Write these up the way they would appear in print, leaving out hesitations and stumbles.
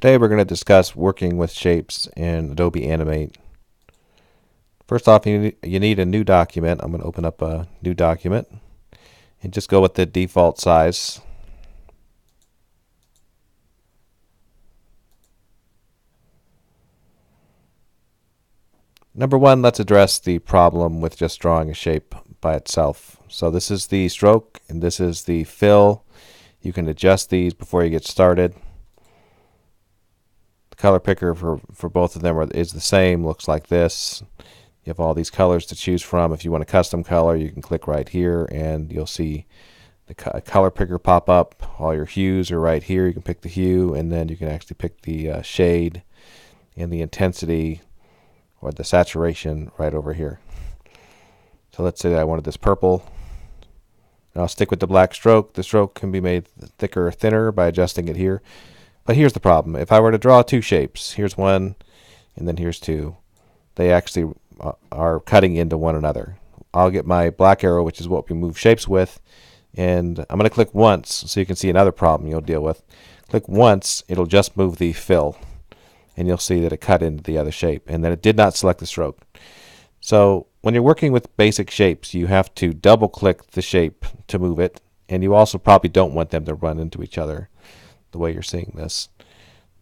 Today we're going to discuss working with shapes in Adobe Animate. First off, you need a new document. I'm going to open up a new document and just go with the default size. Number one, let's address the problem with just drawing a shape by itself. So this is the stroke and this is the fill. You can adjust these before you get started. The color picker for both of them is the same, looks like this. You have all these colors to choose from. If you want a custom color, you can click right here and you'll see the color picker pop up. All your hues are right here. You can pick the hue and then you can actually pick the shade and the intensity or the saturation right over here. So let's say that I wanted this purple. And I'll stick with the black stroke. The stroke can be made thicker or thinner by adjusting it here. But here's the problem. If I were to draw two shapes, here's one and then here's two, they actually are cutting into one another. I'll get my black arrow, which is what we move shapes with, and I'm going to click once so you can see another problem you'll deal with. Click once, it'll just move the fill, and you'll see that it cut into the other shape and that it did not select the stroke. So when you're working with basic shapes, you have to double click the shape to move it, and you also probably don't want them to run into each other the way you're seeing this.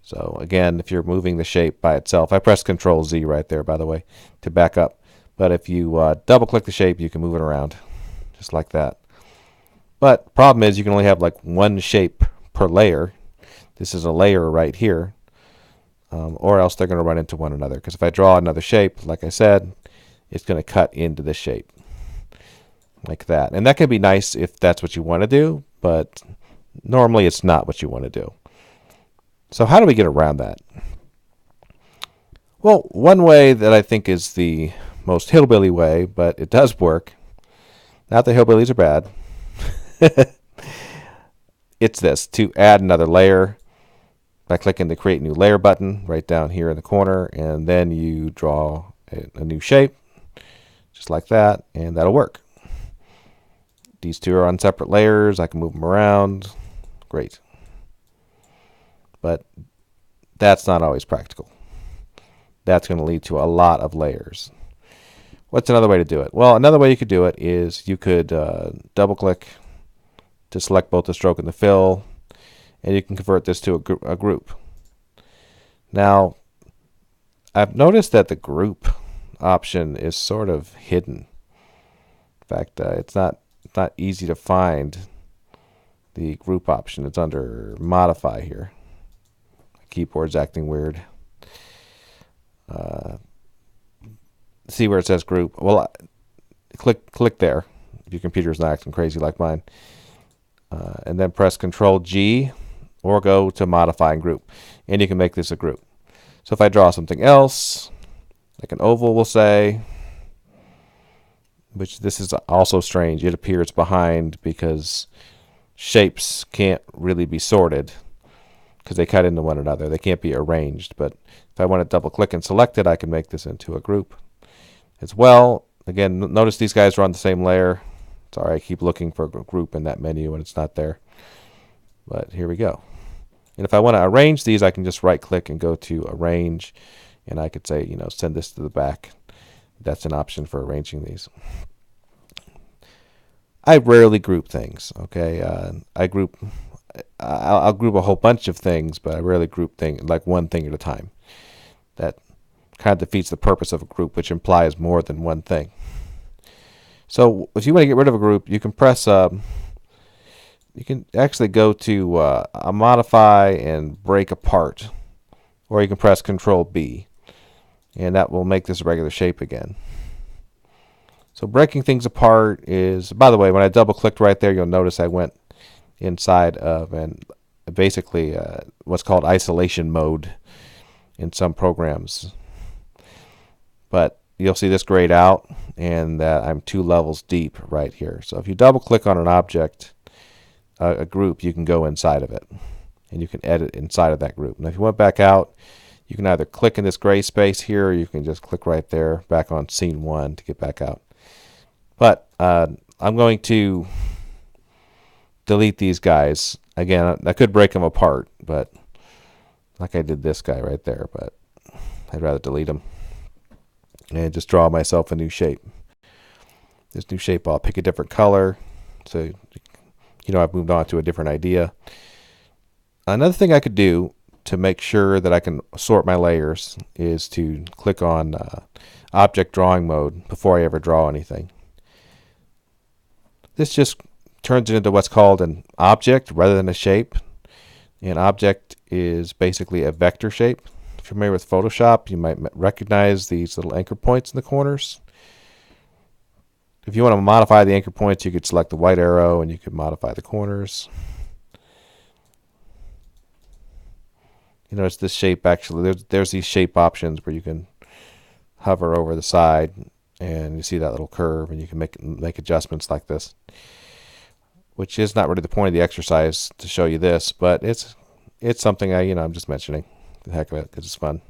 So again, if you're moving the shape by itself, I pressed Control Z right there, by the way, to back up. But if you double click the shape, you can move it around just like that. But the problem is you can only have like one shape per layer. This is a layer right here, or else they're going to run into one another. Because if I draw another shape, like I said, it's going to cut into this shape like that. And that can be nice if that's what you want to do, but normally it's not what you want to do. So how do we get around that? Well, one way that I think is the most hillbilly way, but it does work. Not that hillbillies are bad. It's this, to add another layer by clicking the Create New Layer button right down here in the corner, and then you draw a new shape, just like that, and that'll work. These two are on separate layers. I can move them around. Great. But that's not always practical. That's going to lead to a lot of layers. What's another way to do it? Well, another way you could do it is you could double click to select both the stroke and the fill, and you can convert this to a group. Now, I've noticed that the group option is sort of hidden. In fact, it's not easy to find the group option. It's under Modify here. Keyboard's acting weird. See where it says group? Well, click there if your computer's not acting crazy like mine, and then press Control G or go to Modify and Group, and you can make this a group. So if I draw something else, like an oval, we'll say, which this is also strange. It appears behind because shapes can't really be sorted, because they cut into one another. They can't be arranged. But if I want to double click and select it, I can make this into a group as well. Again, notice these guys are on the same layer. Sorry, I keep looking for a group in that menu and it's not there. But here we go. And if I want to arrange these, I can just right click and go to Arrange, and I could say, send this to the back. That's an option for arranging these. I rarely group things, okay? I'll group a whole bunch of things, but I rarely group things like one thing at a time. That kind of defeats the purpose of a group, which implies more than one thing. So if you want to get rid of a group, you can press, you can actually go to Modify and Break Apart, or you can press Control B, and that will make this a regular shape again. So breaking things apart is, by the way, when I double clicked right there, you'll notice I went inside of and basically what's called isolation mode in some programs. But you'll see this grayed out and that I'm 2 levels deep right here. So if you double click on an object, a group, you can go inside of it and you can edit inside of that group. Now if you went back out, you can either click in this gray space here, or you can just click right there back on scene 1 to get back out. But I'm going to delete these guys. Again, I could break them apart, but like I did this guy right there, but I'd rather delete him and just draw myself a new shape. This new shape, I'll pick a different color, so I've moved on to a different idea. Another thing I could do to make sure that I can sort my layers is to click on object drawing mode before I ever draw anything. This just turns it into what's called an object rather than a shape. An object is basically a vector shape. If you're familiar with Photoshop, you might recognize these little anchor points in the corners. If you want to modify the anchor points, you could select the white arrow and you could modify the corners. You notice this shape actually, there's these shape options where you can hover over the side and you see that little curve, and you can make adjustments like this, which is not really the point of the exercise to show you this, but it's something I'm just mentioning the heck of it because it's fun.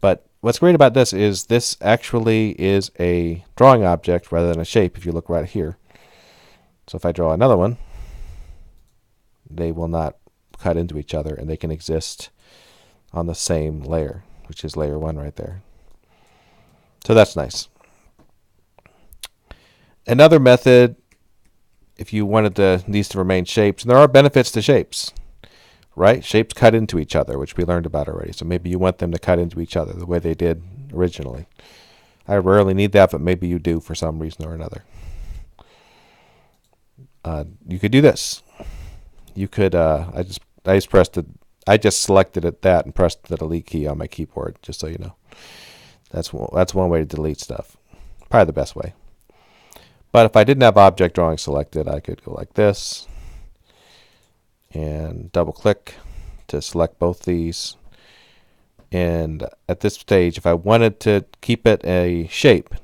But what's great about this is this actually is a drawing object rather than a shape if you look right here. So if I draw another one, they will not cut into each other, and they can exist on the same layer, which is layer 1 right there. So that's nice. Another method, if you wanted these to remain shapes, and there are benefits to shapes, right? Shapes cut into each other, which we learned about already. So maybe you want them to cut into each other the way they did originally. I rarely need that, but maybe you do for some reason or another. You could do this. You could I just selected that and pressed the delete key on my keyboard, just so you know. That's one way to delete stuff. Probably the best way. But if I didn't have object drawing selected, I could go like this and double click to select both these. And at this stage, if I wanted to keep it a shape,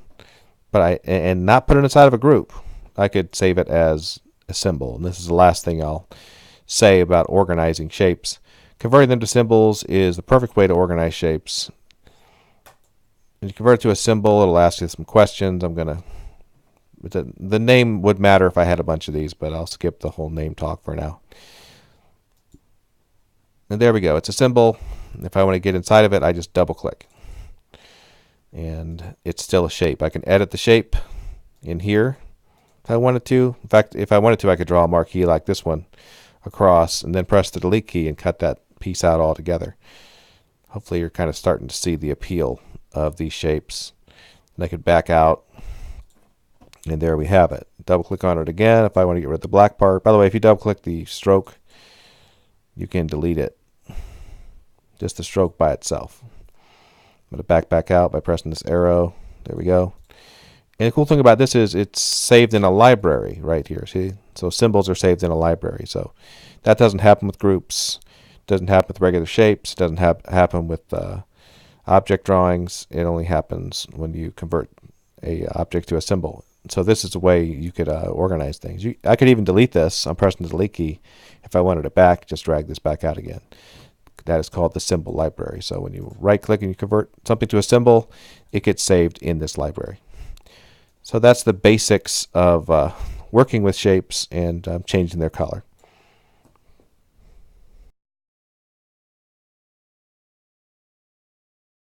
and not put it inside of a group, I could save it as a symbol. And this is the last thing I'll say about organizing shapes. Converting them to symbols is the perfect way to organize shapes. When you convert it to a symbol, it'll ask you some questions. The name would matter if I had a bunch of these, but I'll skip the whole name talk for now. And there we go. It's a symbol. If I want to get inside of it, I just double click. And it's still a shape. I can edit the shape in here if I wanted to. In fact, if I wanted to, I could draw a marquee like this one across and then press the delete key and cut that piece out altogether. Hopefully you're kind of starting to see the appeal of these shapes. And I could back out, and there we have it. Double click on it again if I want to get rid of the black part. By the way, if you double click the stroke, you can delete it. Just the stroke by itself. I'm going to back out by pressing this arrow. There we go. And the cool thing about this is it's saved in a library right here. See? So symbols are saved in a library. So that doesn't happen with groups. Doesn't happen with regular shapes. Doesn't happen with object drawings. It only happens when you convert a object to a symbol. So this is a way you could organize things. I could even delete this. I'm pressing the delete key. If I wanted it back, just drag this back out again. That is called the symbol library. So when you right click and you convert something to a symbol, it gets saved in this library. So that's the basics of working with shapes and changing their color.